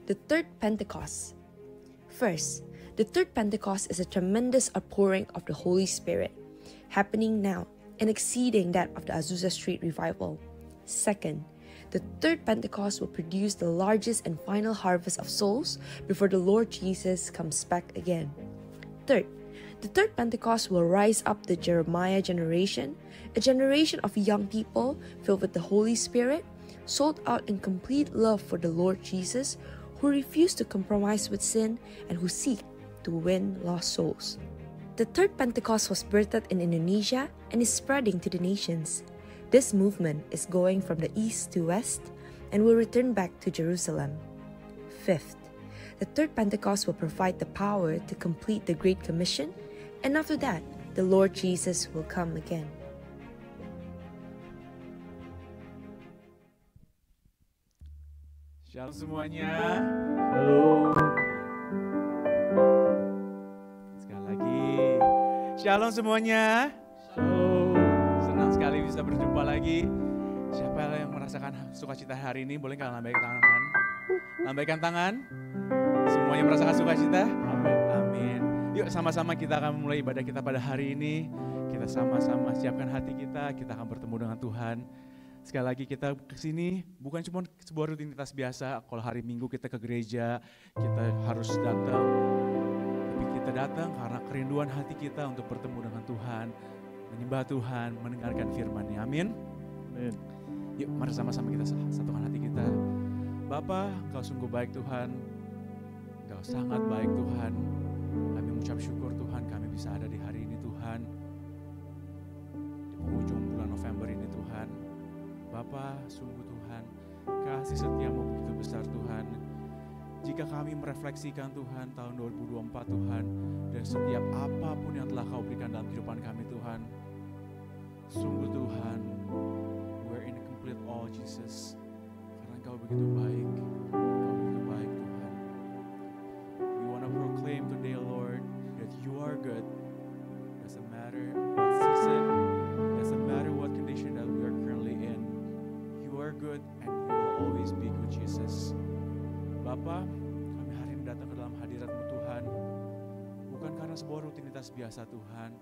the third Pentecost. First, the third Pentecost is a tremendous outpouring of the Holy Spirit, happening now and exceeding that of the Azusa Street revival. Second, the third Pentecost will produce the largest and final harvest of souls before the Lord Jesus comes back again. Third, the third Pentecost will rise up the Jeremiah generation, a generation of young people filled with the Holy Spirit, sold out in complete love for the Lord Jesus, who refuse to compromise with sin and who seek to win lost souls. The third Pentecost was birthed in Indonesia and is spreading to the nations. This movement is going from the east to west and will return back to Jerusalem. Fifth, the third Pentecost will provide the power to complete the Great Commission, and after that, the Lord Jesus will come again. Shalom semuanya. Halo. Sekali lagi. Shalom semuanya. Shalom. Senang sekali bisa berjumpa lagi. Siapa yang merasakan sukacita hari ini? Boleh nggak lambaikan tangan? Lambaikan tangan. Semuanya merasakan sukacita? Amin. Amin. Yuk sama-sama kita akan memulai ibadah kita pada hari ini. Kita sama-sama siapkan hati kita akan bertemu dengan Tuhan. Sekali lagi kita kesini bukan cuma sebuah rutinitas biasa, kalau hari Minggu kita ke gereja, kita harus datang. Tapi kita datang karena kerinduan hati kita untuk bertemu dengan Tuhan, menyembah Tuhan, mendengarkan firman-Nya. Amin. Amin. Yuk mari sama-sama kita satukan hati kita. Bapa, Engkau sungguh baik Tuhan, Engkau sangat baik Tuhan. Kami mengucap syukur Tuhan, kami bisa ada di hari ini Tuhan. Di penghujung bulan November ini Tuhan. Bapa, sungguh Tuhan, kasih setiamu begitu besar Tuhan. Jika kami merefleksikan Tuhan tahun 2024 Tuhan, dan setiap apapun yang telah Kau berikan dalam kehidupan kami Tuhan, sungguh Tuhan, we're in a complete all Jesus, karena Engkau begitu baik, Engkau begitu baik Tuhan. We want to proclaim today Lord, that you are good, doesn't matter what season, doesn't matter what condition that we are currently in. You are good and you will always be good Jesus. Bapa, kami hari ini datang ke dalam hadirat-Mu Tuhan, bukan karena sebuah rutinitas biasa Tuhan,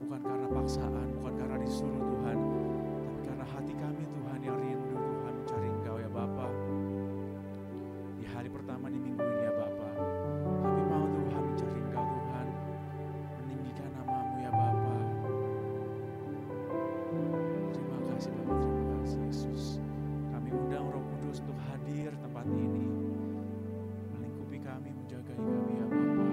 bukan karena paksaan, bukan karena disuruh Tuhan, tapi karena hati kami Tuhan yang rindu Tuhan mencari Engkau ya Bapa. Di hari pertama di minggu ini ya Bapa, kami mau Tuhan mencari Engkau Tuhan, meninggikan nama-Mu ya Bapa. Terima kasih Bapa, terima kasih Yesus. Kami undang Roh Kudus untuk hadir tempat ini, melingkupi kami, menjagai kami ya Bapa.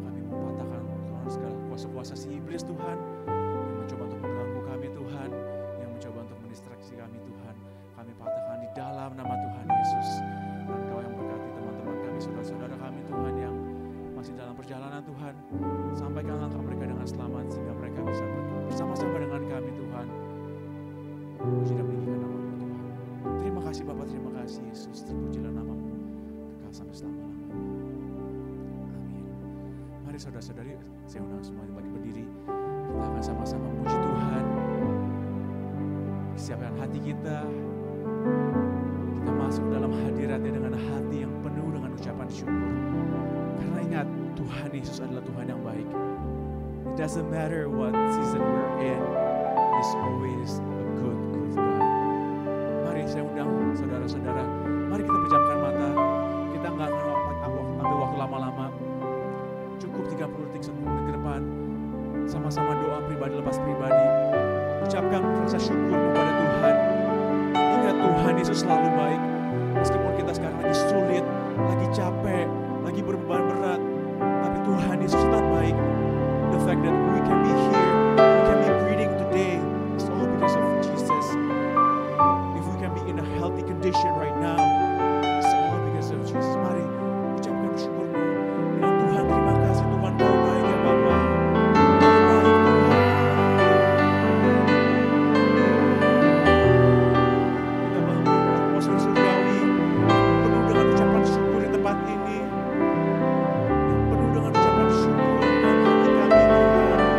Kami mematahkan Tuhan segala kuasa-kuasa si iblis Tuhan, yang mencoba untuk mengganggu kami Tuhan, yang mencoba untuk mendistraksi kami Tuhan. Kami patahkan di dalam nama Tuhan Yesus. Dan Kau yang berkati teman-teman kami, saudara-saudara kami Tuhan yang masih dalam perjalanan Tuhan. Sampaikan langkah mereka dengan selamat sehingga mereka bisa bersama-sama dengan kami Tuhan. Puji dan meninggikan nama-Mu Tuhan. Terima kasih Bapa, terima kasih Yesus. Terpujilah nama-Mu kekal sampai selama-lamanya. Amin. Mari saudara-saudari, saya undang semuanya bagi berdiri. Kita akan sama-sama memuji Tuhan. Siapkan hati kita. Kita masuk dalam hadirat-Nya dengan hati yang penuh dengan ucapan syukur. Karena ingat, Tuhan Yesus adalah Tuhan yang baik. It doesn't matter what season we're in, He's always a good God. Mari saya undang saudara-saudara, mari kita pejamkan mata. Kita nggak akan ambil waktu lama-lama. Cukup 30 detik, 1 menit ke depan. Sama-sama doa pribadi lepas pribadi. Ucapkan rasa syukur kepada Tuhan. Ingat Tuhan Yesus selalu baik. Meskipun kita sekarang lagi sulit, lagi capek, lagi berbeban berat, tapi Tuhan Yesus tetap baik. The fact that we can be here, we can be breathing today, is all because of Jesus. If we can be in a healthy condition right now, it's all because of Jesus. Mari ucapkan syukurmu. Bilang Tuhan, terima kasih Tuhan, Kau baik ya Bapa. Kau baik Tuhan. Kita bangun atmosfer surgawi, penuh dengan ucapan syukur di tempat ini. Yang penuh dengan ucapan syukur dalam hati kami Tuhan.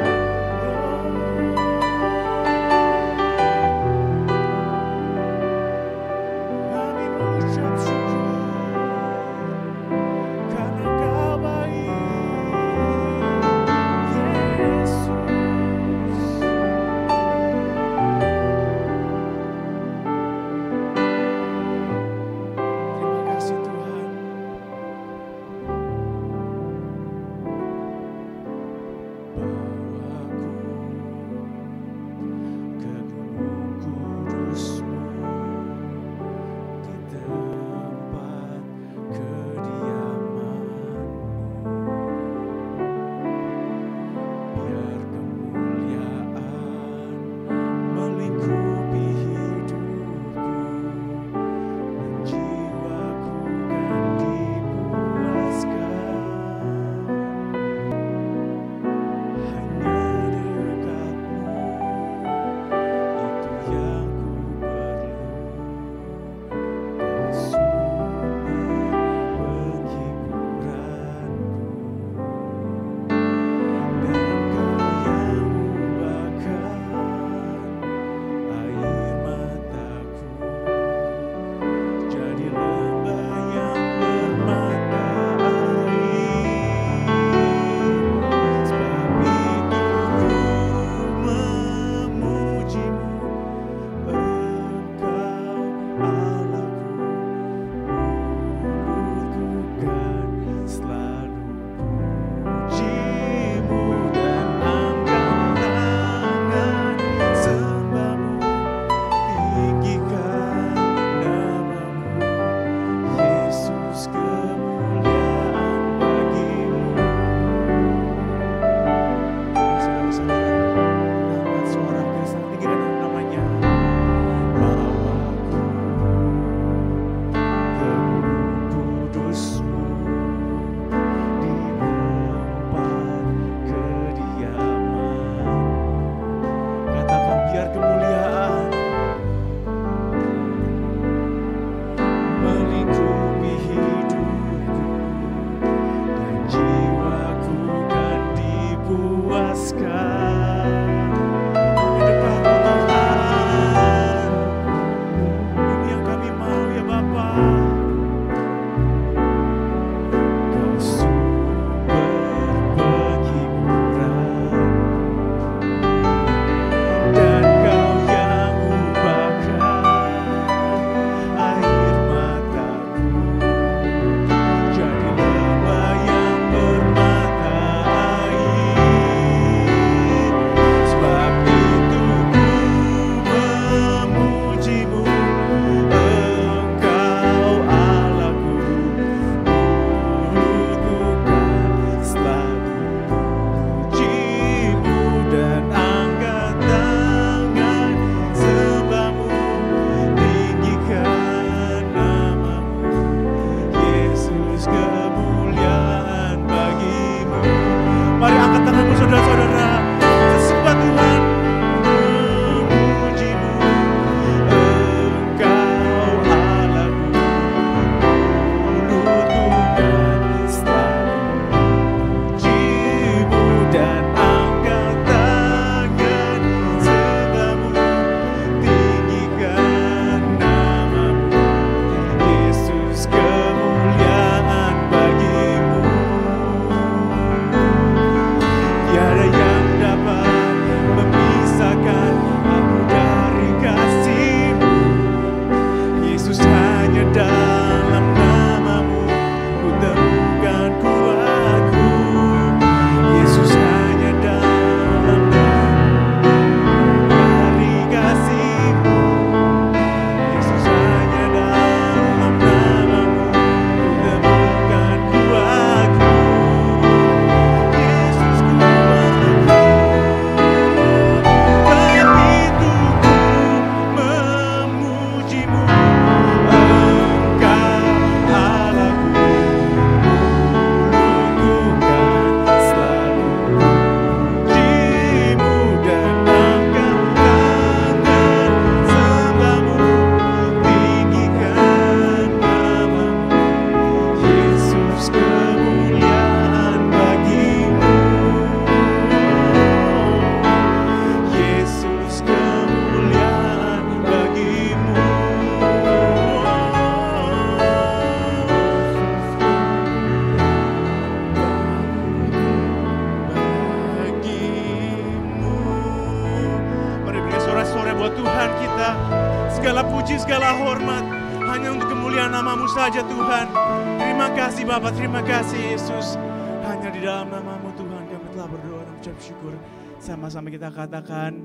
puji, segala hormat hanya untuk kemuliaan nama-Mu saja Tuhan. Terima kasih Bapa, terima kasih Yesus. Hanya di dalam nama-Mu Tuhan kami telah berdoa dan ucap syukur. Sama-sama kita katakan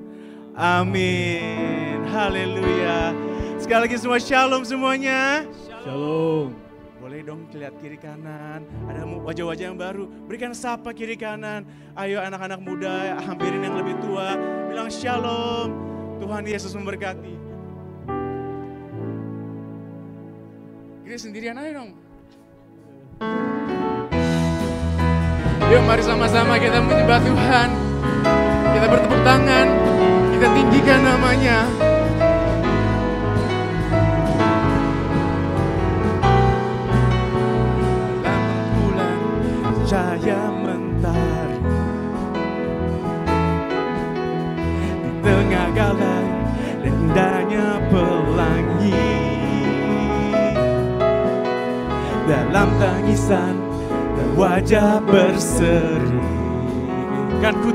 amin. Haleluya. Sekali lagi semua shalom semuanya. Shalom. Boleh dong lihat kiri kanan, ada wajah-wajah yang baru. Berikan sapa kiri kanan. Ayo anak-anak muda, hampirin yang lebih tua. Bilang shalom. Tuhan Yesus memberkati. Kiri sendirian aja dong. Yuk mari sama-sama kita menyembah Tuhan. Kita bertepuk tangan. Kita tinggikan namanya. Cahaya mentari di tengah galai dan indahnya pelangi. Dalam tangisan dan wajah berseri, kan ku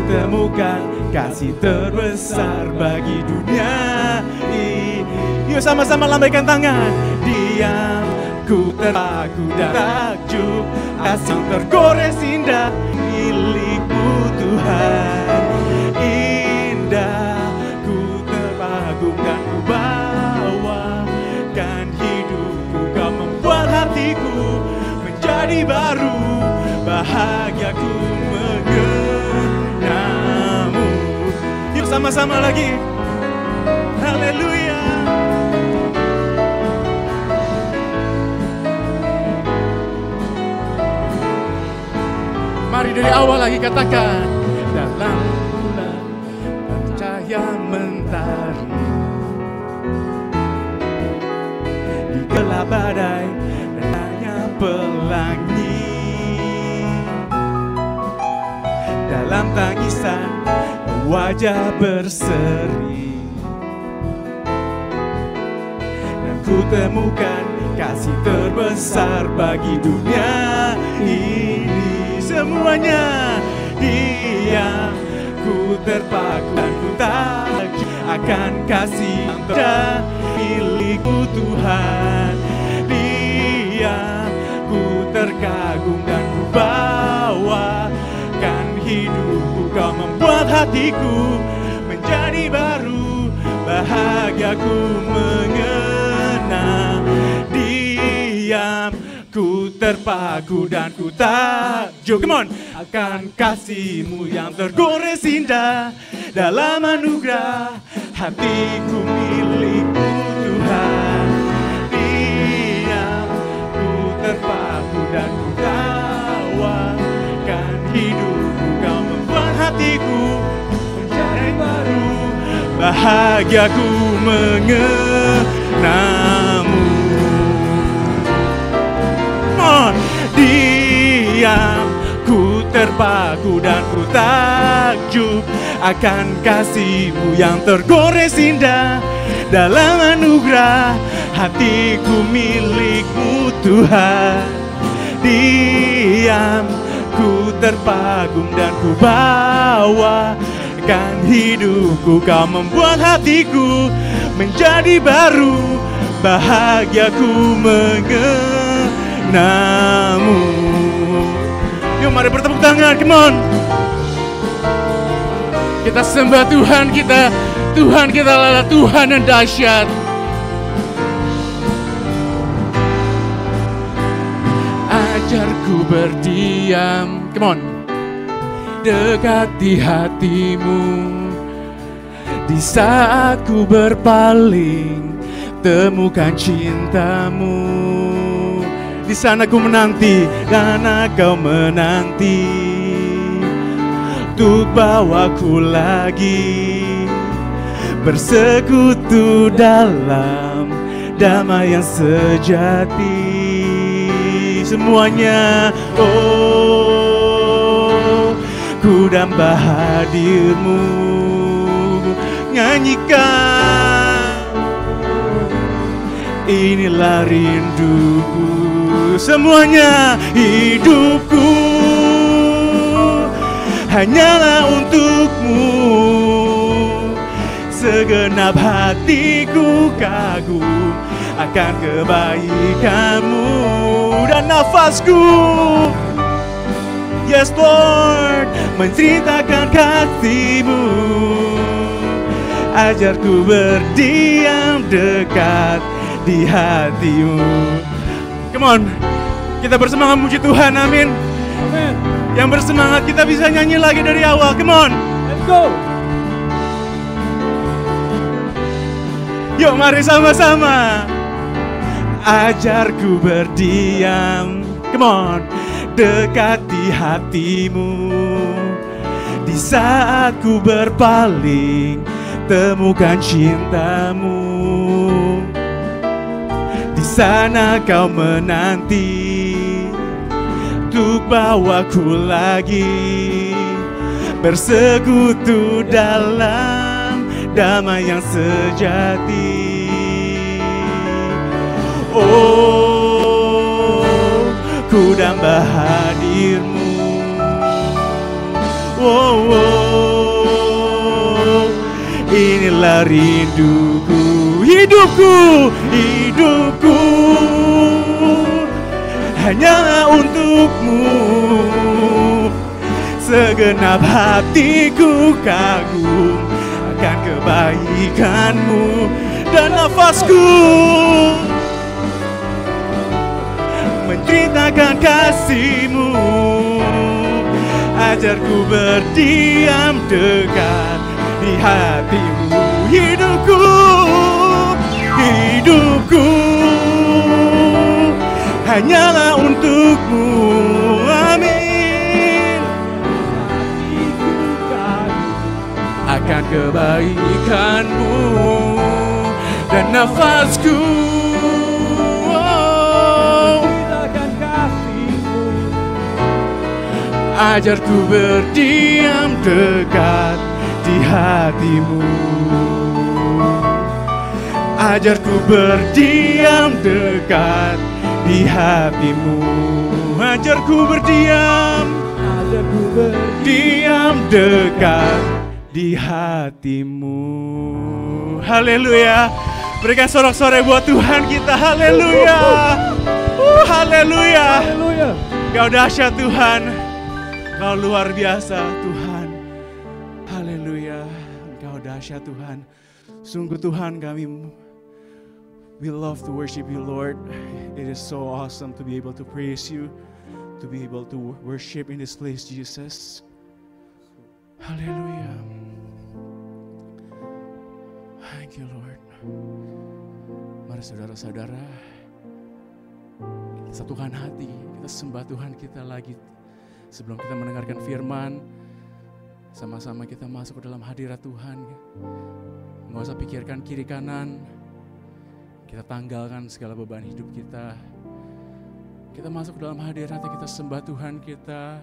temukan kasih terbesar bagi dunia ini. Yuk sama-sama lambaikan tangan. Diam, ku terpaku dan takjub, kasih tergores indah milik-Mu Tuhan. Indah, ku terpaku dan ku bawakan hidupku. Kau membuat hatiku menjadi baru, bahagiaku mengenang-Mu. Yuk sama-sama lagi. Haleluya. Mari dari awal lagi katakan. Dalam bulan cahaya mentari, di gelap badai hanya pelangi. Dalam tangisan wajah berseri, dan ku temukan kasih terbesar bagi dunia ini. Semuanya diam, ku terpaku dan ku takjub akan kasih yang terbesar milik-Mu Tuhan. Diam, ku terkagum dan ku bawakan hidupku. Kau membuat hatiku menjadi baru, bahagiaku mengenang. Diam, ku terpaku dan ku takjub, come on, akan kasih-Mu yang tergores indah. Dalam anugerah hatiku milik-Mu Tuhan. Diam, ku terpaku dan ku tawakan hidupku. Kau membuat hatiku menjadi baru, bahagiaku mengenang-Mu. Diam, ku terpaku dan ku takjub akan kasih-Mu yang tergores indah. Dalam anugerah hatiku milik-Mu Tuhan. Diam, ku terpagum dan ku bawakan hidupku. Kau membuat hatiku menjadi baru, bahagiaku mengenang-Mu. Yuk mari bertepuk tangan, come on. Kita sembah Tuhan kita. Tuhan kita adalah Tuhan yang dahsyat. Ajarku berdiam, come on. Dekati hati-Mu. Di saat ku berpaling, temukan cinta-Mu. Di sana ku menanti dan Kau menanti untuk bawaku lagi bersekutu dalam damai yang sejati. Semuanya, oh, ku damba hadir-Mu, nyanyikan, inilah rinduku. Semuanya, hidupku hanyalah untuk-Mu, Segenap hatiku kagum akan kebaikan-Mu dan nafasku, yes Lord, menceritakan kasih-Mu. Ajarku berdiam dekat di hati-Mu. Come on, kita bersemangat muji Tuhan, amin. Amin. Yang bersemangat kita bisa nyanyi lagi dari awal, come on. Let's go. Yuk mari sama-sama. Ajarku berdiam, come on, dekat di hati-Mu. Di saat ku berpaling, temukan cinta-Mu. Di sana Kau menanti untuk bawaku lagi bersekutu dalam damai yang sejati. Oh, ku damba hadir-Mu. Oh, oh, inilah rinduku, hidupku, hidupku hanya untuk-Mu. Segenap hatiku kagum akan kebaikan-Mu dan nafasku menceritakan kasih-Mu. Ajarku berdiam dekat di hati-Mu. Hidupku, hidupku hanyalah untuk-Mu. Amin. Akan kebaikan-Mu dan nafasku, oh, ajarku berdiam dekat di hati-Mu. Ajarku berdiam dekat di hati-Mu. Ajarku berdiam dekat di hati-Mu. Haleluya. Berikan sorak-sorai buat Tuhan kita. Haleluya. Haleluya. Kau dahsyat Tuhan. Kau luar biasa Tuhan. Haleluya. Engkau dahsyat Tuhan. Sungguh Tuhan, kami we love to worship You, Lord. It is so awesome to be able to praise You, to be able to worship in this place, Jesus. Haleluya. Thank You, Lord. Mari saudara-saudara, kita satukan hati, kita sembah Tuhan kita lagi. Sebelum kita mendengarkan firman, sama-sama kita masuk ke dalam hadirat Tuhan. Nggak usah pikirkan kiri kanan, kita tanggalkan segala beban hidup kita. Kita masuk ke dalam hadirat, kita sembah Tuhan kita.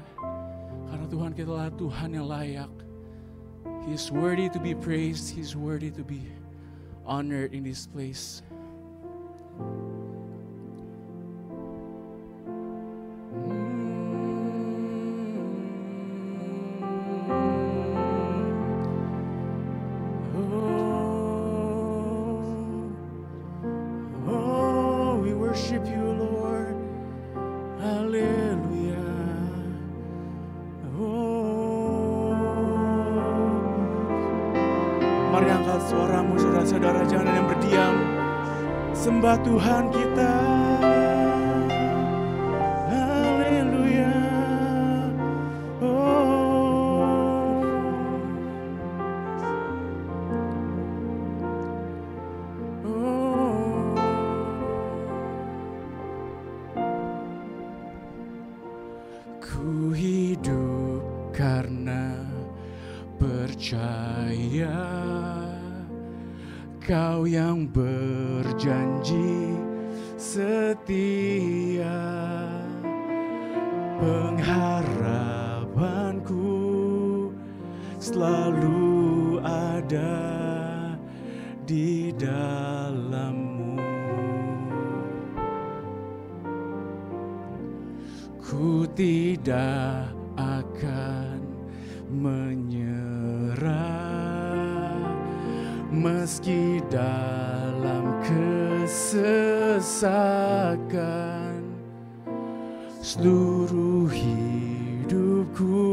Karena Tuhan kita adalah Tuhan yang layak. He is worthy to be praised, He is worthy to be honored in this place. Mari angkat suaramu saudara-saudara, jangan yang berdiam. Sembah Tuhan kita. Haleluya. Ku hidup karena percaya Kau yang berjanji setia, pengharapanku selalu ada di dalam-Mu. Ku tidak akan menyerah, meski dalam kesesakan, seluruh hidupku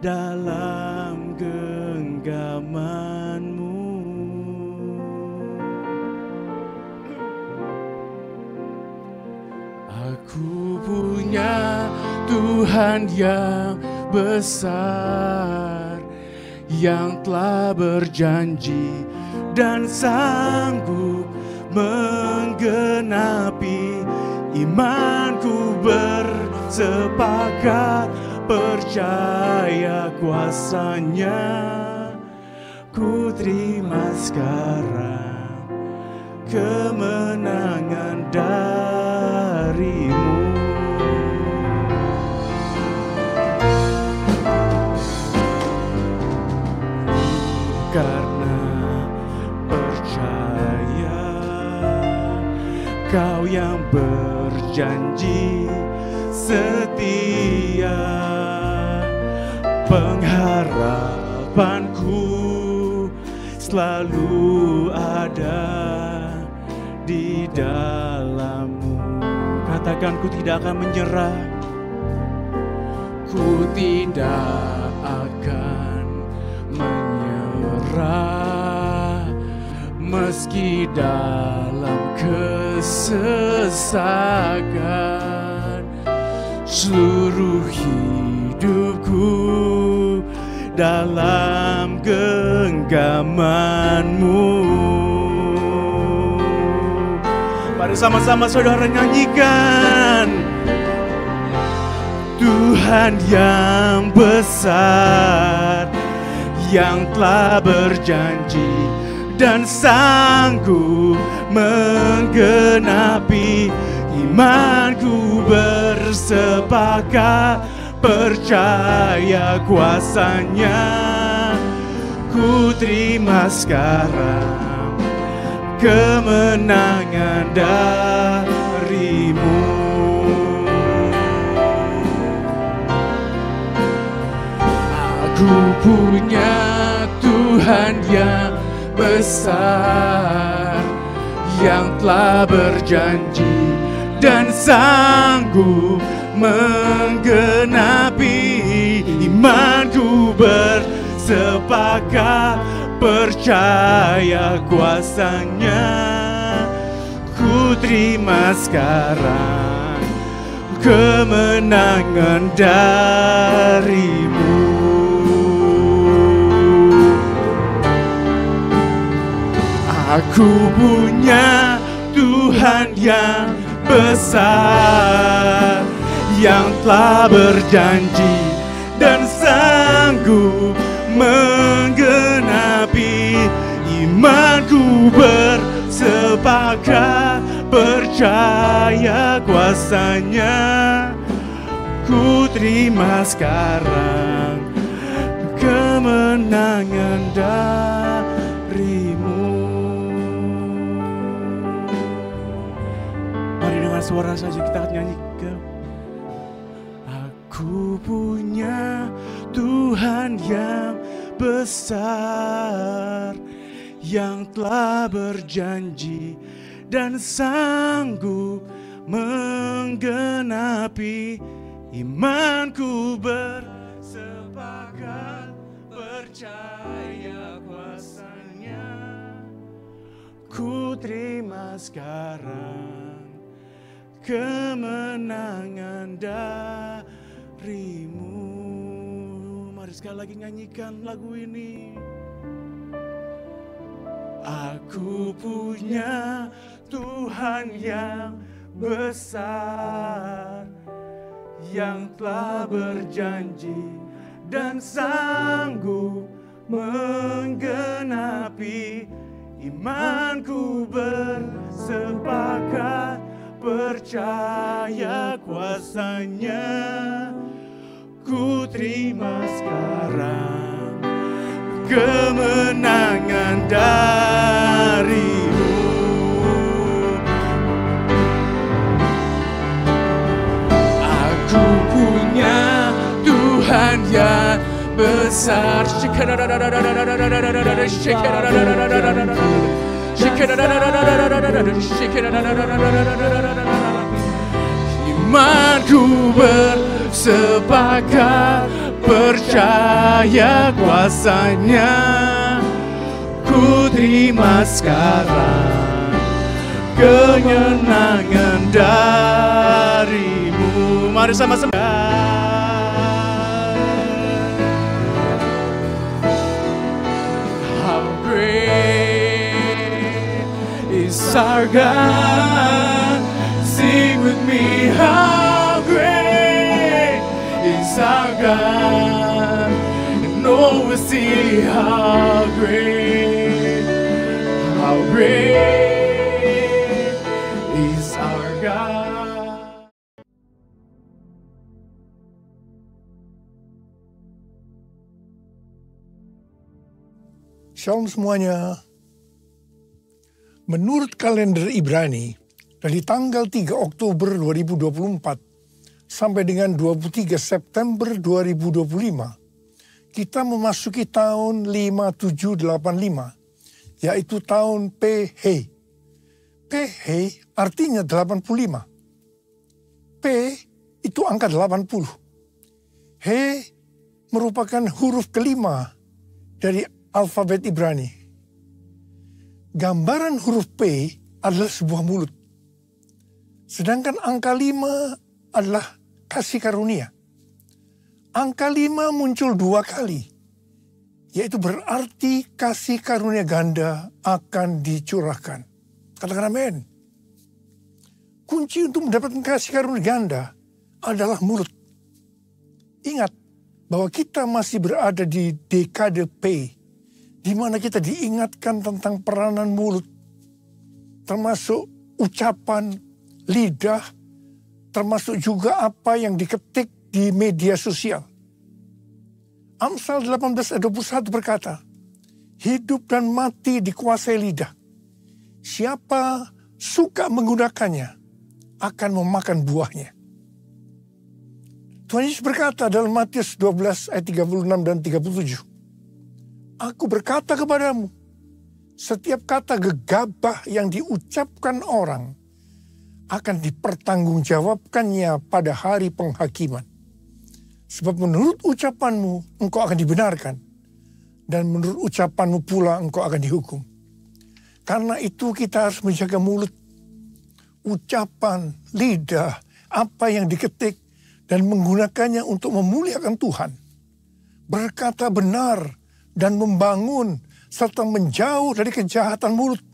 dalam genggaman-Mu. Aku punya Tuhan yang besar, yang telah berjanji dan sanggup menggenapi. Imanku bersepakat, percaya kuasa-Nya. Ku terima sekarang kemenangan dari-Mu. Karena percaya Kau yang berjanji setia, pengharapanku selalu ada di dalam-Mu. Katakan, ku tidak akan menyerah, ku tidak akan menyerah, meski dalam kesesakan, seluruh hidupku dalam genggaman-Mu. Mari sama-sama saudara nyanyikan. Tuhan yang besar, yang telah berjanji dan sanggup menggenapi. Imanku bersepakat, percaya kuasa-Nya. Ku terima sekarang kemenangan dari-Mu. Aku punya Tuhan yang besar, yang telah berjanji dan sanggup menggenapi. Imanku bersepakat, percaya kuasa-Nya. Ku terima sekarang kemenangan dari-Mu. Aku punya Tuhan yang besar, yang telah berjanji dan sanggup menggenapi. Imanku bersepakat, percaya kuasa-Nya. Ku terima sekarang kemenangan dari-Mu. Mari dengan suara saja kita nyanyikan. Aku punya Tuhan yang besar, yang telah berjanji dan sanggup menggenapi. Imanku bersepakat, percaya kuasa-Nya. Ku terima sekarang kemenangan dari-Mu. Mari sekali lagi nyanyikan lagu ini. Aku punya Tuhan yang besar, yang telah berjanji dan sanggup menggenapi. Imanku bersepakat, percaya kuasa-Nya. Ku terima sekarang kemenangan dari-Mu. Aku punya Tuhan yang besar. Imanku bersepakat, percaya kuasanya, ku terima sekarang kemenangan darimu. Mari sama-sama. How great is our God? Sing with me, how great is our God? And oh, we see how great is our God. Shalom semuanya. Menurut kalender Ibrani, dari tanggal 3 Oktober 2024 sampai dengan 23 September 2025, kita memasuki tahun 5785, yaitu tahun PH. PH artinya 85. P itu angka 80. H merupakan huruf kelima dari alfabet Ibrani. Gambaran huruf P adalah sebuah mulut. Sedangkan angka 5 adalah kasih karunia. Angka 5 muncul 2 kali, yaitu berarti kasih karunia ganda akan dicurahkan. Katakan amin. Kunci untuk mendapatkan kasih karunia ganda adalah mulut. Ingat bahwa kita masih berada di dekade P, di mana kita diingatkan tentang peranan mulut, termasuk ucapan, lidah, termasuk juga apa yang diketik di media sosial. Amsal 18 ayat 21 berkata, hidup dan mati dikuasai lidah. Siapa suka menggunakannya akan memakan buahnya. Tuhan Yesus berkata dalam Matius 12 ayat 36 dan 37, Aku berkata kepadamu, setiap kata gegabah yang diucapkan orang akan dipertanggungjawabkannya pada hari penghakiman. Sebab menurut ucapanmu engkau akan dibenarkan, dan menurut ucapanmu pula engkau akan dihukum. Karena itu kita harus menjaga mulut, ucapan, lidah, apa yang diketik, dan menggunakannya untuk memuliakan Tuhan. Berkata benar dan membangun, serta menjauh dari kejahatan mulut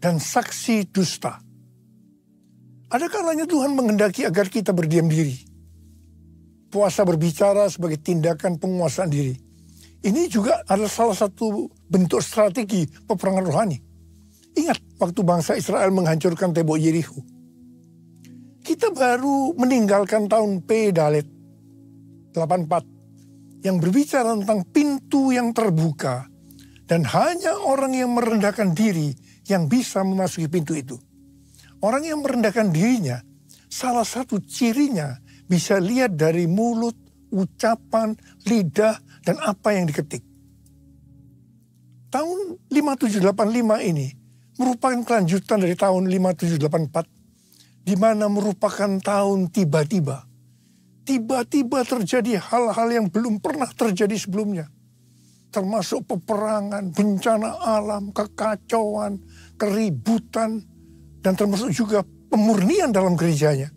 dan saksi dusta. Ada kalanya Tuhan menghendaki agar kita berdiam diri. Puasa berbicara sebagai tindakan penguasaan diri. Ini juga adalah salah satu bentuk strategi peperangan rohani. Ingat waktu bangsa Israel menghancurkan tembok Yerikho. Kita baru meninggalkan tahun P Dalet 84 yang berbicara tentang pintu yang terbuka dan hanya orang yang merendahkan diri yang bisa memasuki pintu itu. Orang yang merendahkan dirinya, salah satu cirinya bisa lihat dari mulut, ucapan, lidah, dan apa yang diketik. Tahun 5785 ini merupakan kelanjutan dari tahun 5784, di mana merupakan tahun tiba-tiba. Tiba-tiba terjadi hal-hal yang belum pernah terjadi sebelumnya. Termasuk peperangan, bencana alam, kekacauan, keributan, dan termasuk juga pemurnian dalam gerejanya.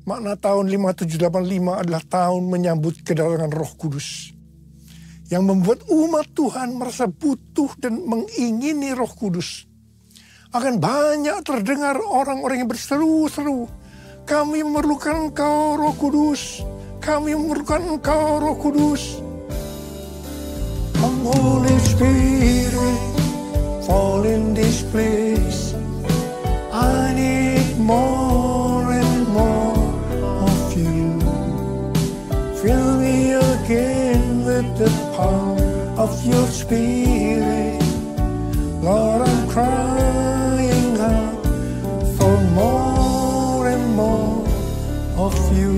Makna tahun 5785 adalah tahun menyambut kedatangan Roh Kudus. Yang membuat umat Tuhan merasa butuh dan mengingini Roh Kudus. Akan banyak terdengar orang-orang yang berseru-seru, kami memerlukan Engkau Roh Kudus, kami memerlukan Engkau Roh Kudus. Holy Spirit, fall in this place. I need more and more of you. Fill me again with the power of your Spirit. Lord, I'm crying out for more and more of you.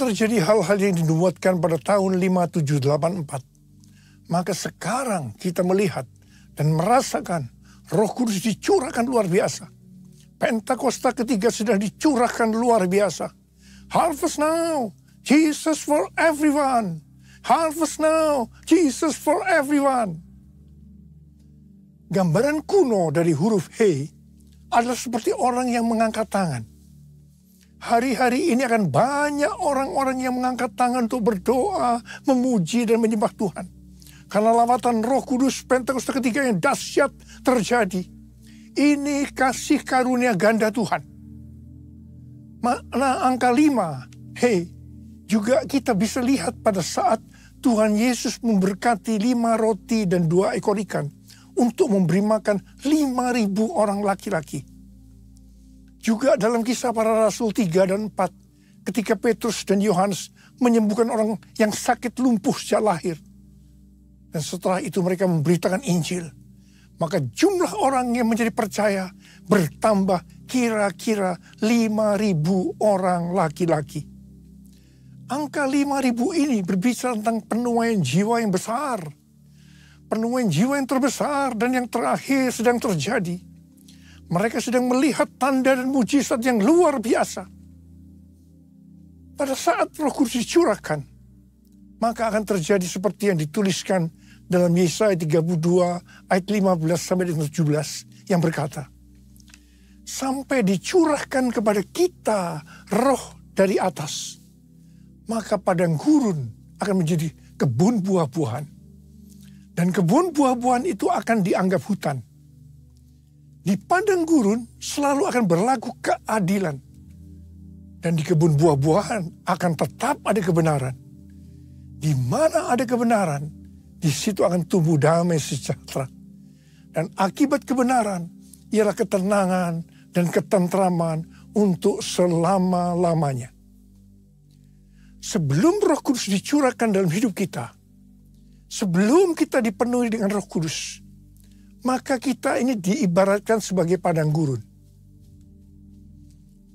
terjadi hal-hal yang dinubuatkan pada tahun 5784, maka sekarang kita melihat dan merasakan Roh Kudus dicurahkan luar biasa. Pentakosta ketiga sedang dicurahkan luar biasa. Harvest now, Jesus for everyone. Harvest now, Jesus for everyone. Gambaran kuno dari huruf He adalah seperti orang yang mengangkat tangan. Hari-hari ini akan banyak orang-orang yang mengangkat tangan untuk berdoa, memuji dan menyembah Tuhan. Karena lawatan Roh Kudus Pentakosta ketiga yang dahsyat terjadi. Ini kasih karunia ganda Tuhan. Makna angka 5, He, juga kita bisa lihat pada saat Tuhan Yesus memberkati 5 roti dan 2 ekor ikan untuk memberi makan 5.000 orang laki-laki. Juga dalam Kisah Para Rasul 3 dan 4, ketika Petrus dan Yohanes menyembuhkan orang yang sakit lumpuh sejak lahir. Dan setelah itu mereka memberitakan Injil. Maka jumlah orang yang menjadi percaya bertambah kira-kira 5.000 orang laki-laki. Angka 5.000 ini berbicara tentang penuaian jiwa yang besar. Penuaian jiwa yang terbesar dan yang terakhir sedang terjadi. Mereka sedang melihat tanda dan mujizat yang luar biasa. Pada saat Roh Kudus dicurahkan, maka akan terjadi seperti yang dituliskan dalam Yesaya 32 ayat 15 sampai 17 yang berkata, sampai dicurahkan kepada kita roh dari atas, maka padang gurun akan menjadi kebun buah-buahan. Dan kebun buah-buahan itu akan dianggap hutan. Di padang gurun selalu akan berlaku keadilan. Dan di kebun buah-buahan akan tetap ada kebenaran. Di mana ada kebenaran, di situ akan tumbuh damai sejahtera. Dan akibat kebenaran ialah ketenangan dan ketentraman untuk selama-lamanya. Sebelum Roh Kudus dicurahkan dalam hidup kita, sebelum kita dipenuhi dengan Roh Kudus, maka kita ini diibaratkan sebagai padang gurun.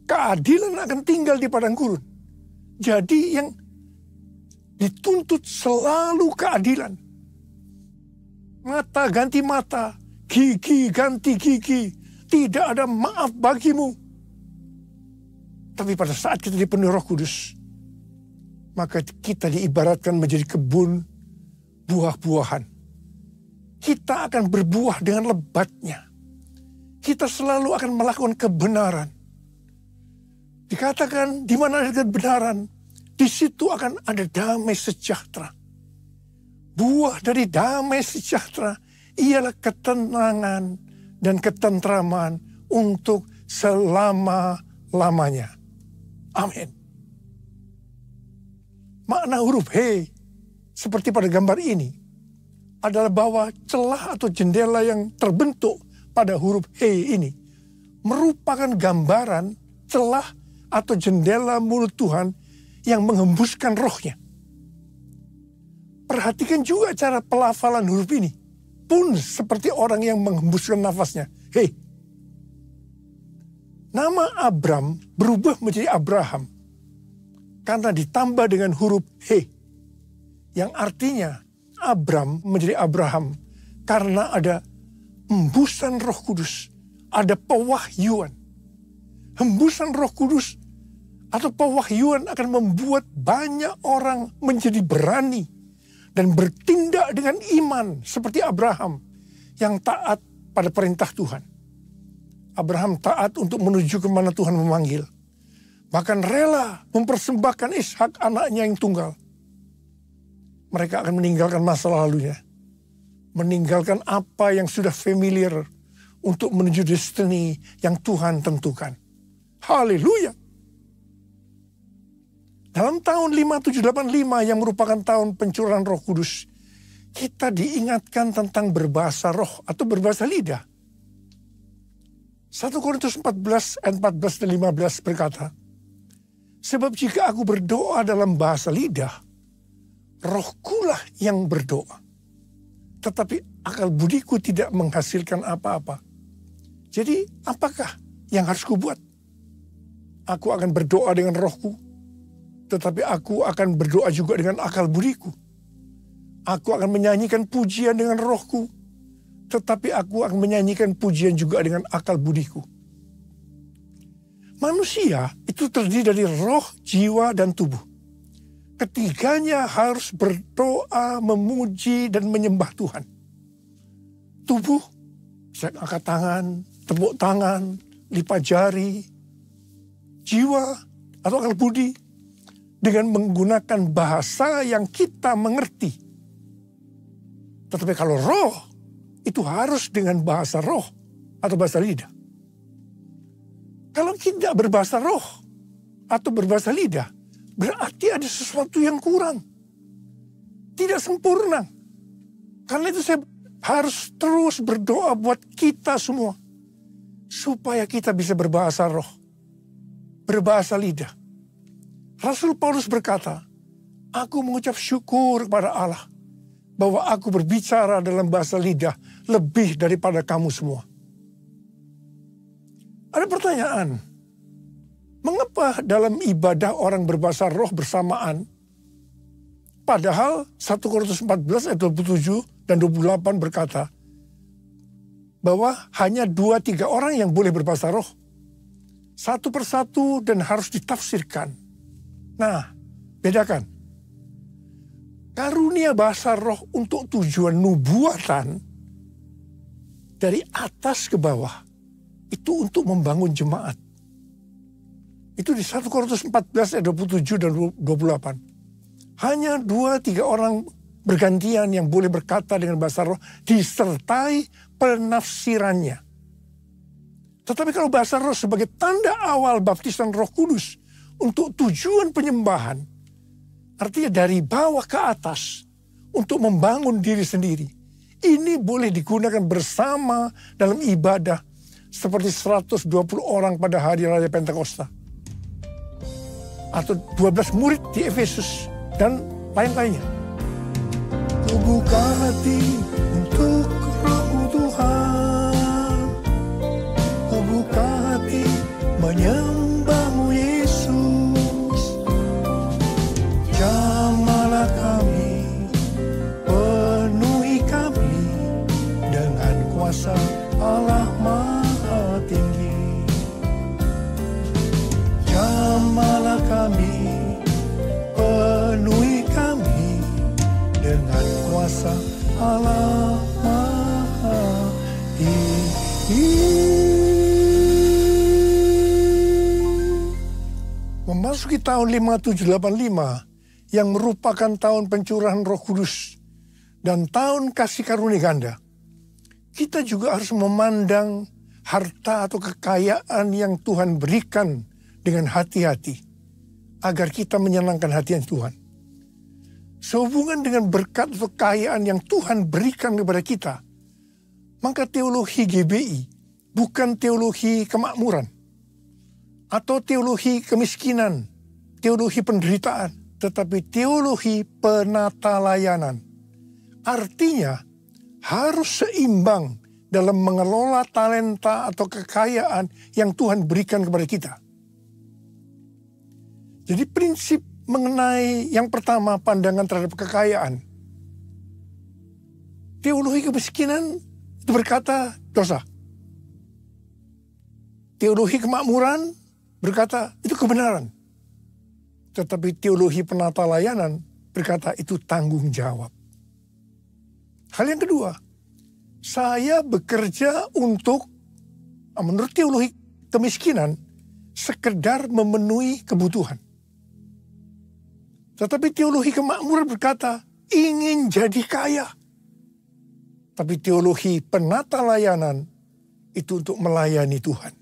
Keadilan akan tinggal di padang gurun. Jadi yang dituntut selalu keadilan. Mata ganti mata, gigi ganti gigi. Tidak ada maaf bagimu. Tapi pada saat kita dipenuhi Roh Kudus, maka kita diibaratkan menjadi kebun buah-buahan. Kita akan berbuah dengan lebatnya. Kita selalu akan melakukan kebenaran. Dikatakan di mana ada kebenaran, di situ akan ada damai sejahtera. Buah dari damai sejahtera ialah ketenangan dan ketentraman untuk selama-lamanya. Amin. Makna huruf He seperti pada gambar ini adalah bahwa celah atau jendela yang terbentuk pada huruf He ini merupakan gambaran celah atau jendela mulut Tuhan yang menghembuskan rohnya. Perhatikan juga cara pelafalan huruf ini. Pun seperti orang yang menghembuskan nafasnya. He. Nama Abram berubah menjadi Abraham karena ditambah dengan huruf He, yang artinya Abram menjadi Abraham karena ada hembusan Roh Kudus, ada pewahyuan. Hembusan Roh Kudus atau pewahyuan akan membuat banyak orang menjadi berani dan bertindak dengan iman seperti Abraham yang taat pada perintah Tuhan. Abraham taat untuk menuju kemana Tuhan memanggil. Bahkan rela mempersembahkan Ishak anaknya yang tunggal. Mereka akan meninggalkan masa lalunya. Meninggalkan apa yang sudah familiar untuk menuju destiny yang Tuhan tentukan. Haleluya. Dalam tahun 5785 yang merupakan tahun pencurahan Roh Kudus, kita diingatkan tentang berbahasa roh atau berbahasa lidah. 1 Korintus 14 ayat 14 dan 15 berkata, sebab jika aku berdoa dalam bahasa lidah, rohkulah yang berdoa. Tetapi akal budiku tidak menghasilkan apa-apa. Jadi apakah yang harus kubuat? Aku akan berdoa dengan rohku. tetapi aku akan berdoa juga dengan akal budiku. Aku akan menyanyikan pujian dengan rohku, tetapi aku akan menyanyikan pujian juga dengan akal budiku. Manusia itu terdiri dari roh, jiwa, dan tubuh. Ketiganya harus berdoa, memuji, dan menyembah Tuhan. Tubuh, bisa angkat tangan, tepuk tangan, lipat jari. Jiwa atau akal budi, dengan menggunakan bahasa yang kita mengerti. Tetapi kalau roh, itu harus dengan bahasa roh atau bahasa lidah. Kalau tidak berbahasa roh atau berbahasa lidah, berarti ada sesuatu yang kurang. Tidak sempurna. Karena itu saya harus terus berdoa buat kita semua. Supaya kita bisa berbahasa roh. Berbahasa lidah. Rasul Paulus berkata, aku mengucap syukur kepada Allah. Bahwa aku berbicara dalam bahasa lidah lebih daripada kamu semua. Ada pertanyaan. Mengapa dalam ibadah orang berbahasa roh bersamaan? Padahal 1 Korintus 14 ayat 27 dan 28 berkata bahwa hanya 2-3 orang yang boleh berbahasa roh. Satu persatu dan harus ditafsirkan. Nah, bedakan. Karunia bahasa roh untuk tujuan nubuatan dari atas ke bawah. Itu untuk membangun jemaat. Itu di 1 Korintus 14 ayat 27 dan 28. Hanya 2-3 orang bergantian yang boleh berkata dengan bahasa roh disertai penafsirannya. Tetapi kalau bahasa roh sebagai tanda awal baptisan Roh Kudus untuk tujuan penyembahan, artinya dari bawah ke atas untuk membangun diri sendiri. Ini boleh digunakan bersama dalam ibadah seperti 120 orang pada hari raya Pentakosta. Atau 12 murid di Efesus dan lain-lainnya. Ku buka hati untuk Roh Tuhan. Ku buka hati menyembah-Mu Yesus. Jamahlah kami, penuhi kami dengan kuasa Allah Maha Tinggi. Jamahlah kami, penuhi kami dengan kuasa Allah Maha Tinggi. Memasuki tahun 5785 yang merupakan tahun pencurahan Roh Kudus dan tahun kasih karunia ganda, kita juga harus memandang harta atau kekayaan yang Tuhan berikan dengan hati-hati agar kita menyenangkan hati Tuhan. Sehubungan dengan berkat atau kekayaan yang Tuhan berikan kepada kita, maka teologi GBI bukan teologi kemakmuran atau teologi kemiskinan, teologi penderitaan, tetapi teologi penata layanan. Artinya harus seimbang dalam mengelola talenta atau kekayaan yang Tuhan berikan kepada kita. Jadi prinsip mengenai yang pertama, pandangan terhadap kekayaan. Teologi kemiskinan itu berkata dosa. Teologi kemakmuran berkata itu kebenaran. Tetapi teologi penata layanan berkata itu tanggung jawab. Hal yang kedua, saya bekerja untuk, menurut teologi kemiskinan, sekedar memenuhi kebutuhan. Tetapi teologi kemakmuran berkata, ingin jadi kaya. Tapi teologi penata layanan, itu untuk melayani Tuhan.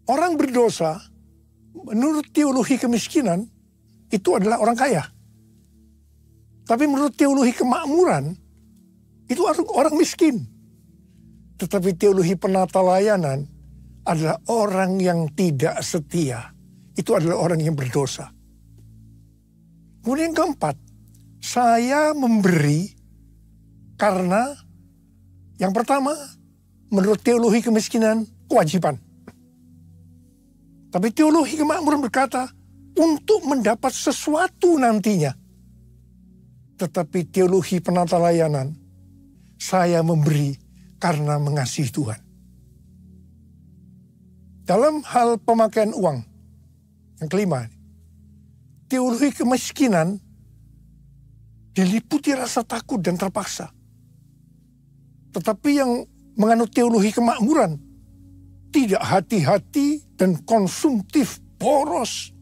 Orang berdosa, menurut teologi kemiskinan, itu adalah orang kaya. Tapi menurut teologi kemakmuran, itu orang miskin. Tetapi teologi penata layanan adalah orang yang tidak setia. Itu adalah orang yang berdosa. Kemudian yang keempat, saya memberi karena yang pertama, menurut teologi kemiskinan, kewajiban. Tapi teologi kemakmuran berkata, untuk mendapat sesuatu nantinya. Tetapi teologi penata layanan, saya memberi karena mengasihi Tuhan. Dalam hal pemakaian uang, yang kelima, teologi kemiskinan diliputi rasa takut dan terpaksa. Tetapi yang menganut teologi kemakmuran tidak hati-hati dan konsumtif boros.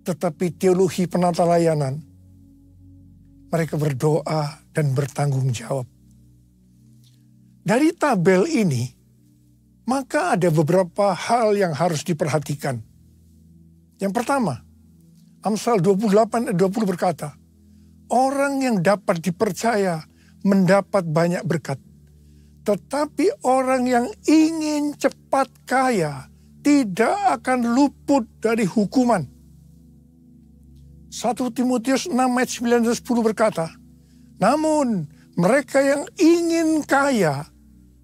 Tetapi teologi penata layanan, mereka berdoa dan bertanggung jawab. Dari tabel ini, maka ada beberapa hal yang harus diperhatikan. Yang pertama, Amsal 28 ayat 20 berkata, orang yang dapat dipercaya mendapat banyak berkat. Tetapi orang yang ingin cepat kaya tidak akan luput dari hukuman. 1 Timotius 6 ayat 9 dan 10 berkata, namun mereka yang ingin kaya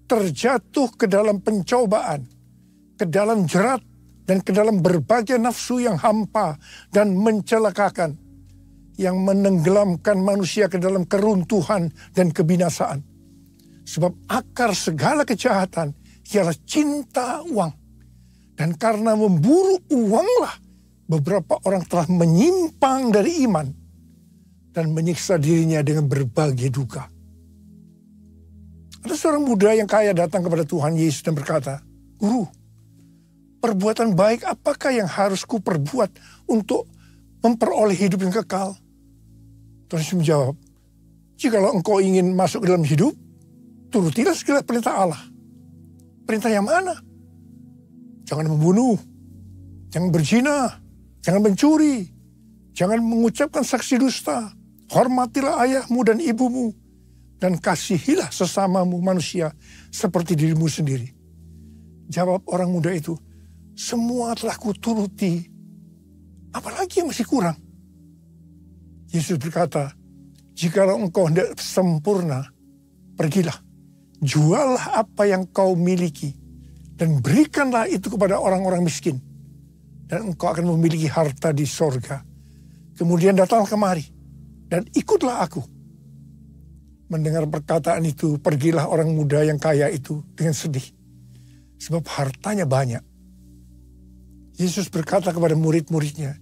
terjatuh ke dalam pencobaan, ke dalam jerat, dan ke dalam berbagai nafsu yang hampa dan mencelakakan, yang menenggelamkan manusia ke dalam keruntuhan dan kebinasaan. Sebab akar segala kejahatan ialah cinta uang. Dan karena memburu uanglah beberapa orang telah menyimpang dari iman dan menyiksa dirinya dengan berbagai duka. Ada seorang muda yang kaya datang kepada Tuhan Yesus dan berkata, Guru, perbuatan baik apakah yang harus ku perbuat untuk memperoleh hidup yang kekal? Tuhan Yesus menjawab, jikalau engkau ingin masuk ke dalam hidup, turutilah segala perintah Allah. Perintah yang mana? Jangan membunuh, jangan berzina, jangan mencuri, jangan mengucapkan saksi dusta, hormatilah ayahmu dan ibumu, dan kasihilah sesamamu manusia seperti dirimu sendiri. Jawab orang muda itu, semua telah kuturuti, apalagi yang masih kurang? Yesus berkata, jikalau engkau hendak sempurna, pergilah, juallah apa yang kau miliki, dan berikanlah itu kepada orang-orang miskin, dan engkau akan memiliki harta di sorga. Kemudian datanglah kemari, dan ikutlah aku. Mendengar perkataan itu, pergilah orang muda yang kaya itu dengan sedih, sebab hartanya banyak. Yesus berkata kepada murid-muridnya,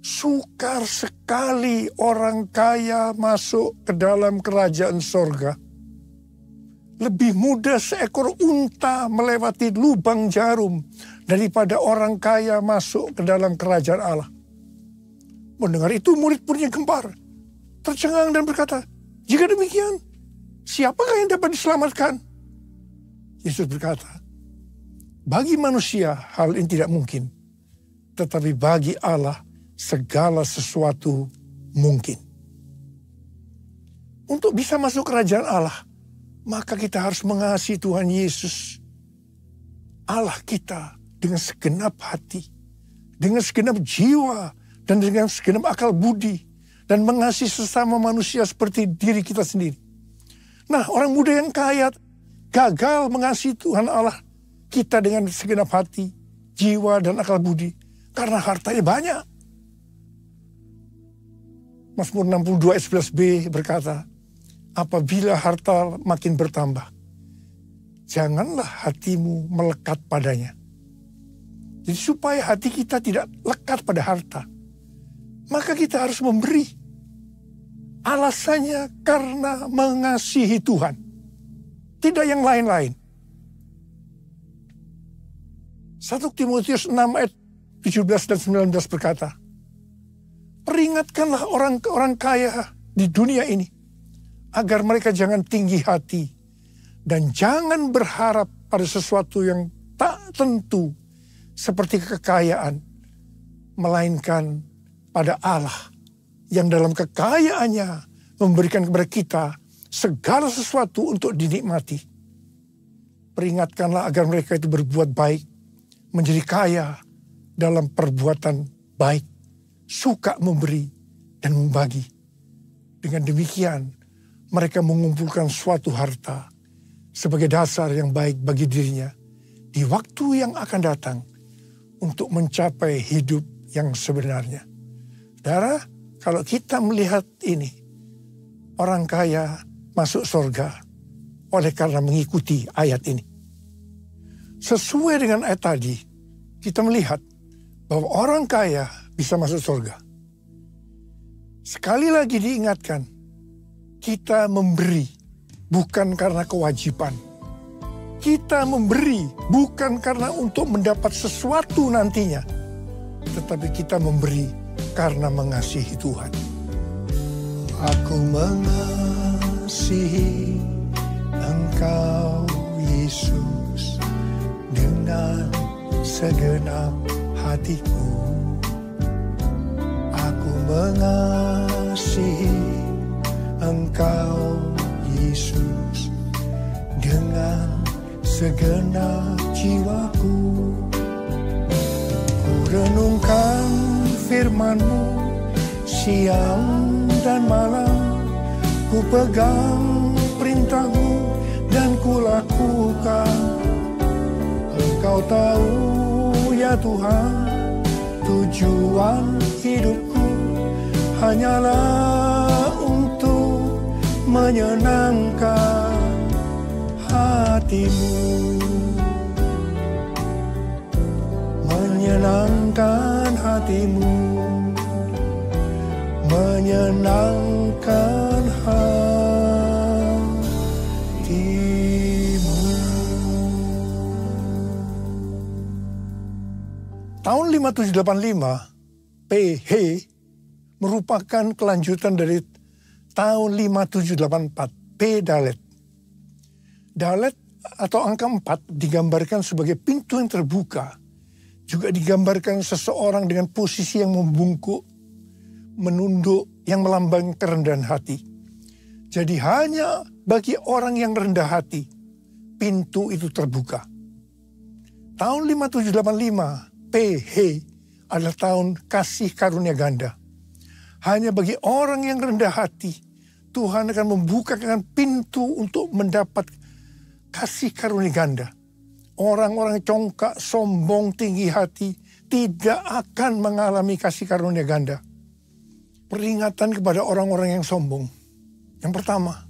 sukar sekali orang kaya masuk ke dalam kerajaan sorga. Lebih mudah seekor unta melewati lubang jarum daripada orang kaya masuk ke dalam kerajaan Allah. Mendengar itu murid-muridnya gempar, tercengang dan berkata, jika demikian, siapakah yang dapat diselamatkan? Yesus berkata, bagi manusia hal ini tidak mungkin, tetapi bagi Allah segala sesuatu mungkin. Untuk bisa masuk kerajaan Allah, maka kita harus mengasihi Tuhan Yesus, Allah kita, dengan segenap hati, dengan segenap jiwa, dan dengan segenap akal budi, dan mengasihi sesama manusia seperti diri kita sendiri. Nah, orang muda yang kaya gagal mengasihi Tuhan Allah kita dengan segenap hati, jiwa, dan akal budi, karena hartanya banyak. Mazmur 62 ayat 11b berkata, apabila harta makin bertambah, janganlah hatimu melekat padanya. Jadi supaya hati kita tidak lekat pada harta, maka kita harus memberi. Alasannya karena mengasihi Tuhan, tidak yang lain-lain. 1 Timotius 6 ayat 17 dan 19 berkata, peringatkanlah orang kaya di dunia ini, agar mereka jangan tinggi hati dan jangan berharap pada sesuatu yang tak tentu seperti kekayaan, melainkan pada Allah yang dalam kekayaannya memberikan kepada kita segala sesuatu untuk dinikmati. Peringatkanlah agar mereka itu berbuat baik, menjadi kaya dalam perbuatan baik, suka memberi dan membagi. Dengan demikian, mereka mengumpulkan suatu harta sebagai dasar yang baik bagi dirinya di waktu yang akan datang untuk mencapai hidup yang sebenarnya. Saudara, kalau kita melihat ini, orang kaya masuk surga oleh karena mengikuti ayat ini. Sesuai dengan ayat tadi, kita melihat bahwa orang kaya bisa masuk surga. Sekali lagi diingatkan, kita memberi bukan karena kewajiban. Kita memberi bukan karena untuk mendapat sesuatu nantinya, tetapi kita memberi karena mengasihi Tuhan. Aku mengasihi Engkau, Yesus, dengan segenap hatiku. Aku mengasihi Engkau, Yesus, dengan segenap jiwaku. Ku renungkan firman-Mu siang dan malam. Ku pegang perintah-Mu dan ku lakukan. Engkau tahu ya Tuhan, tujuan hidupku hanyalah untuk menyenangkan hati-Mu, menyenangkan hati-Mu, menyenangkan hati-Mu. Tahun 5785 PH merupakan kelanjutan dari tahun 5784 P Dalet. Dalet atau angka 4 digambarkan sebagai pintu yang terbuka. Juga digambarkan seseorang dengan posisi yang membungkuk, menunduk, yang melambangkan kerendahan hati. Jadi hanya bagi orang yang rendah hati, pintu itu terbuka. Tahun 5785 PH adalah tahun kasih karunia ganda. Hanya bagi orang yang rendah hati, Tuhan akan membukakan pintu untuk mendapat kasih karunia ganda. Orang-orang congkak, sombong, tinggi hati tidak akan mengalami kasih karunia ganda. Peringatan kepada orang-orang yang sombong. Yang pertama,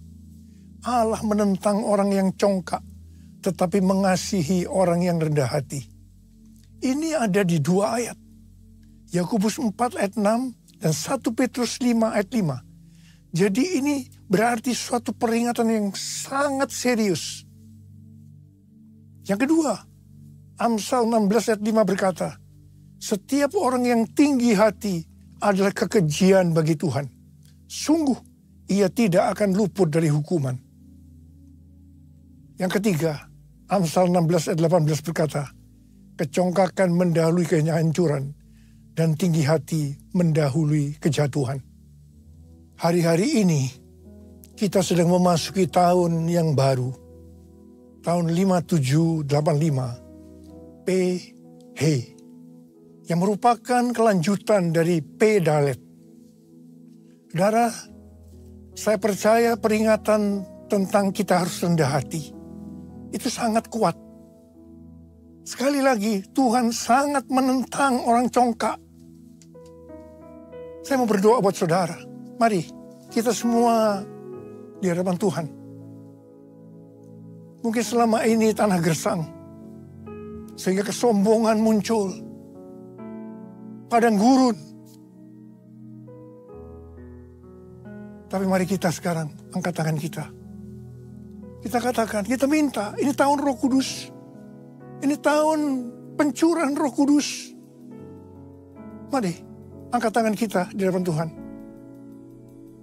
Allah menentang orang yang congkak, tetapi mengasihi orang yang rendah hati. Ini ada di 2 ayat. Yakobus 4 ayat 6 dan 1 Petrus 5 ayat 5. Jadi ini berarti suatu peringatan yang sangat serius. Yang kedua, Amsal 16 ayat 5 berkata, setiap orang yang tinggi hati adalah kekejian bagi Tuhan. Sungguh, ia tidak akan luput dari hukuman. Yang ketiga, Amsal 16 ayat 18 berkata, kecongkakan mendahului kehancuran dan tinggi hati mendahului kejatuhan. Hari-hari ini, kita sedang memasuki tahun yang baru. Tahun 5785 PH yang merupakan kelanjutan dari P Dalet. Saudara, saya percaya peringatan tentang kita harus rendah hati itu sangat kuat. Sekali lagi, Tuhan sangat menentang orang congkak. Saya mau berdoa buat saudara. Mari kita semua di hadapan Tuhan. Mungkin selama ini tanah gersang, sehingga kesombongan muncul, padang gurun. Tapi mari kita sekarang angkat tangan kita. Kita katakan, kita minta, ini tahun Roh Kudus. Ini tahun pencurahan Roh Kudus. Mari angkat tangan kita di hadapan Tuhan.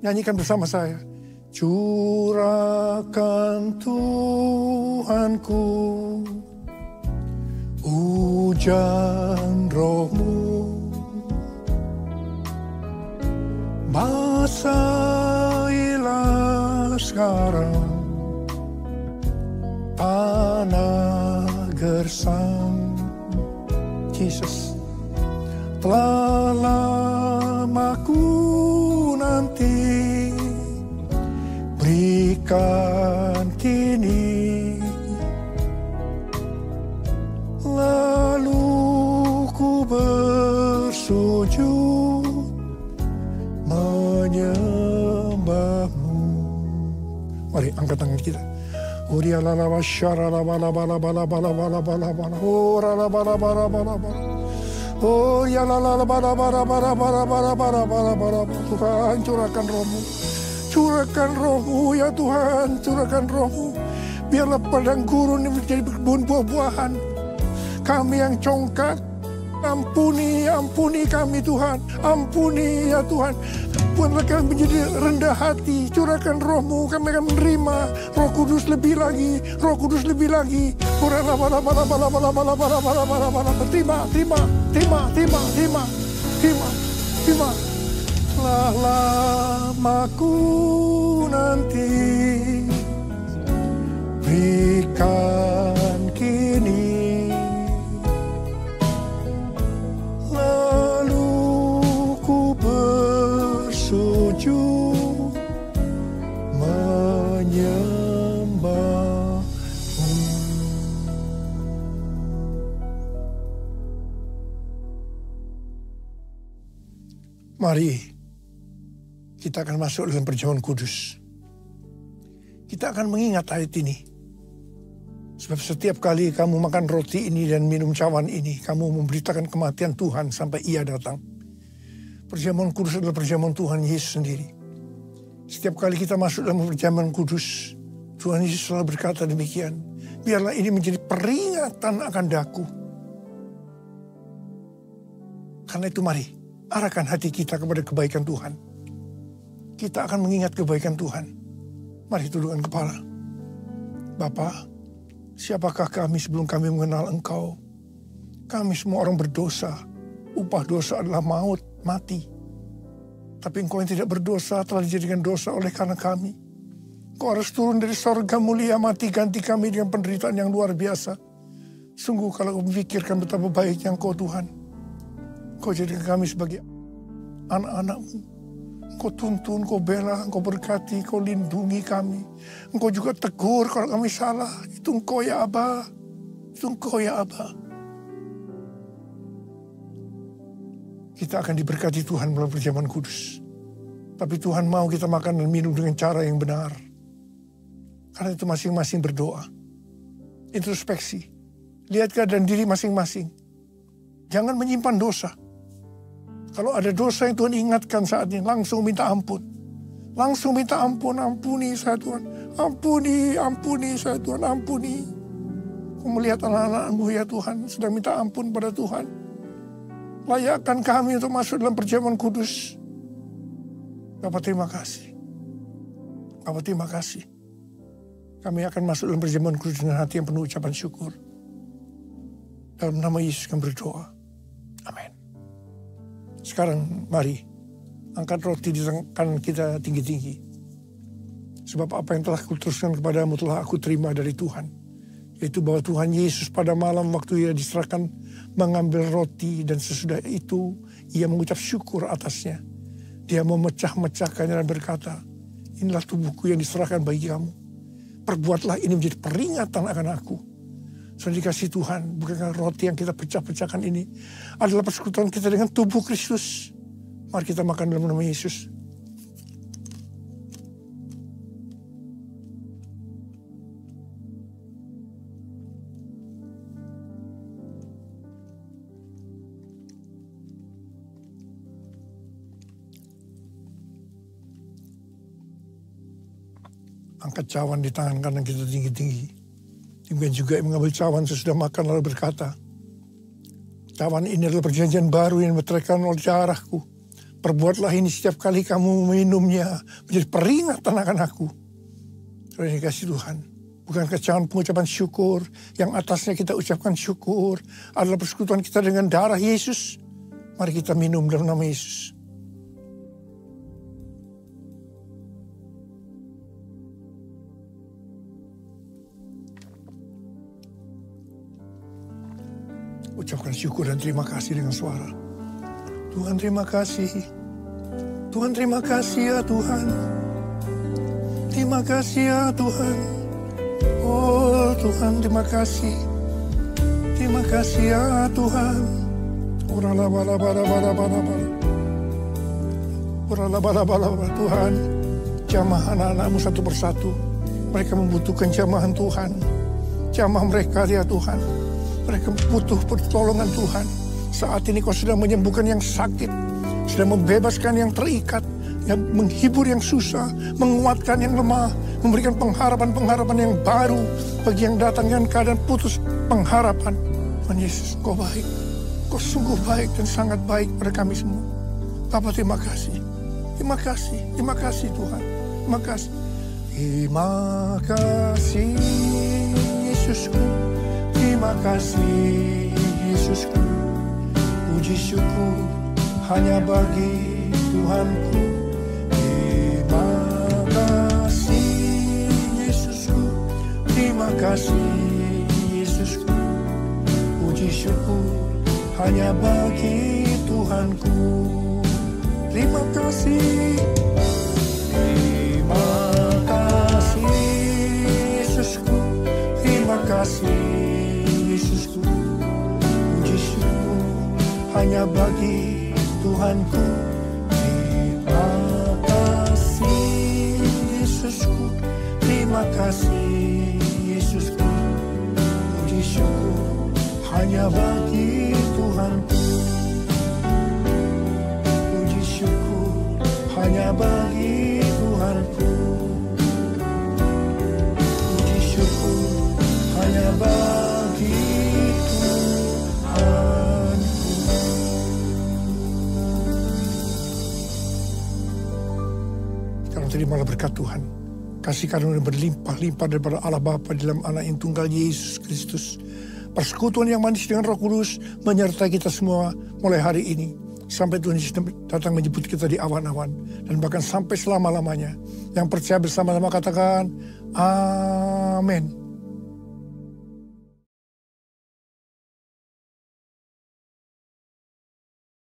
Nyanyikan bersama saya. Curahkan Tuhanku hujan Roh-Mu, basahilah sekarang tanah gersang. Jesus, telah lama ku nanti, berikan kini, lalu ku Angkat tangan kita. Uria la la shara la bala bala bala bala bala bala bala. Ora la bala bala bala bala. Oh ya la la bala bala bala bala bala bala bala bala. Tuhan curahkan roh-Mu. Curahkan roh-Mu ya Tuhan, curahkan roh-Mu. Biarlah padang gurun ini menjadi kebun buah-buahan. Kami yang congkak, ampuni kami Tuhan. Ampuni ya Tuhan. Buatlah kami menjadi rendah hati. Curahkan roh-Mu, kami akan menerima Roh Kudus lebih lagi. Roh Kudus lebih lagi. Terima. Telah lamaku nanti berikan kini, lalu ku bersujud menyembah. Mari kita akan masuk dalam perjamuan kudus. Kita akan mengingat ayat ini. Sebab setiap kali kamu makan roti ini dan minum cawan ini, kamu memberitakan kematian Tuhan sampai Ia datang. Perjamuan kudus adalah perjamuan Tuhan Yesus sendiri. Setiap kali kita masuk dalam perjamuan kudus, Tuhan Yesus selalu berkata demikian. Biarlah ini menjadi peringatan akan daku. Karena itu mari, arahkan hati kita kepada kebaikan Tuhan. Kita akan mengingat kebaikan Tuhan. Mari tundukkan kepala. Bapa, siapakah kami sebelum kami mengenal Engkau? Kami semua orang berdosa. Upah dosa adalah maut, mati. Tapi Engkau yang tidak berdosa telah dijadikan dosa oleh karena kami. Engkau harus turun dari sorga mulia, mati ganti kami dengan penderitaan yang luar biasa. Sungguh kalau kau memikirkan betapa baiknya Engkau Tuhan. Engkau jadikan kami sebagai anak-anak-Mu. Engkau tuntun, Engkau bela, Engkau berkati, Engkau lindungi kami. Engkau juga tegur kalau kami salah. Itu Engkau ya Aba. Itu Engkau ya Aba. Kita akan diberkati Tuhan melalui perjamuan kudus. Tapi Tuhan mau kita makan dan minum dengan cara yang benar. Karena itu masing-masing berdoa. Introspeksi. Lihat keadaan diri masing-masing. Jangan menyimpan dosa. Kalau ada dosa yang Tuhan ingatkan saat ini, langsung minta ampun. Langsung minta ampun, ampuni saya Tuhan. Ampuni saya Tuhan, ampuni. Aku melihat anak-anak-Mu ya Tuhan, sedang minta ampun pada Tuhan. Layakkan kami untuk masuk dalam perjamuan kudus. Bapa terima kasih. Bapa terima kasih. Kami akan masuk dalam perjamuan kudus dengan hati yang penuh ucapan syukur. Dalam nama Yesus kami berdoa. Amin. Sekarang mari angkat roti di tangan kita tinggi-tinggi. Sebab apa yang telah kuteruskan kepadamu telah aku terima dari Tuhan. Yaitu bahwa Tuhan Yesus pada malam waktu Ia diserahkan mengambil roti dan sesudah itu Ia mengucap syukur atasnya. Dia memecah-mecahkannya dan berkata, inilah tubuhku yang diserahkan bagi kamu. Perbuatlah ini menjadi peringatan akan aku. Sudah dikasih Tuhan, bukankah roti yang kita pecah-pecahkan ini adalah persekutuan kita dengan tubuh Kristus. Mari kita makan dalam nama Yesus. Angkat cawan di tangan kanan kita tinggi-tinggi. Demikian juga mengambil cawan sesudah makan lalu berkata, cawan ini adalah perjanjian baru yang dimeteraikan oleh darahku. Perbuatlah ini setiap kali kamu meminumnya menjadi peringatan akan aku. Sudah dikasih Tuhan. Bukan cawan pengucapan syukur yang atasnya kita ucapkan syukur adalah persekutuan kita dengan darah Yesus. Mari kita minum dalam nama Yesus. Ucapkan syukur dan terima kasih dengan suara. Tuhan terima kasih. Tuhan terima kasih ya Tuhan. Terima kasih ya Tuhan. Oh Tuhan terima kasih. Terima kasih ya Tuhan. Urala bala bala bala bala bala. Urala bala bala bala Tuhan. Jamah anak-anakmu satu persatu. Mereka membutuhkan jamahan Tuhan. Jamah mereka ya Tuhan. Mereka butuh pertolongan Tuhan. Saat ini Kau sedang menyembuhkan yang sakit. Sedang membebaskan yang terikat. Yang menghibur yang susah. Menguatkan yang lemah. Memberikan pengharapan-pengharapan yang baru. Bagi yang datang dengan keadaan putus pengharapan. Tuhan Yesus, Kau baik. Kau sungguh baik dan sangat baik pada kami semua. Bapa, terima kasih. Terima kasih. Terima kasih Tuhan. Terima kasih. Terima kasih Yesusku. Terima kasih Yesusku. Puji syukur hanya bagi Tuhanku. Terima kasih Yesusku. Terima kasih Yesusku. Puji syukur hanya bagi Tuhanku. Terima kasih. Terima kasih Yesusku. Terima kasih Yesusku. Puji syukur hanya bagi Tuhanku. Terima kasih Yesusku. Terima kasih Yesusku. Puji syukur hanya bagi Tuhanku. Puji syukur hanya bagi Tuhanku. Puji syukur hanya bagi Tuhanku. Sekarang terimalah berkat Tuhan. Kasih karunia berlimpah-limpah daripada Allah Bapa dalam Anak yang tunggal Yesus Kristus. Persekutuan yang manis dengan Roh Kudus menyertai kita semua mulai hari ini. Sampai Tuhan Yesus datang menjemput kita di awan-awan. Dan bahkan sampai selama-lamanya. Yang percaya bersama-sama katakan, Amin.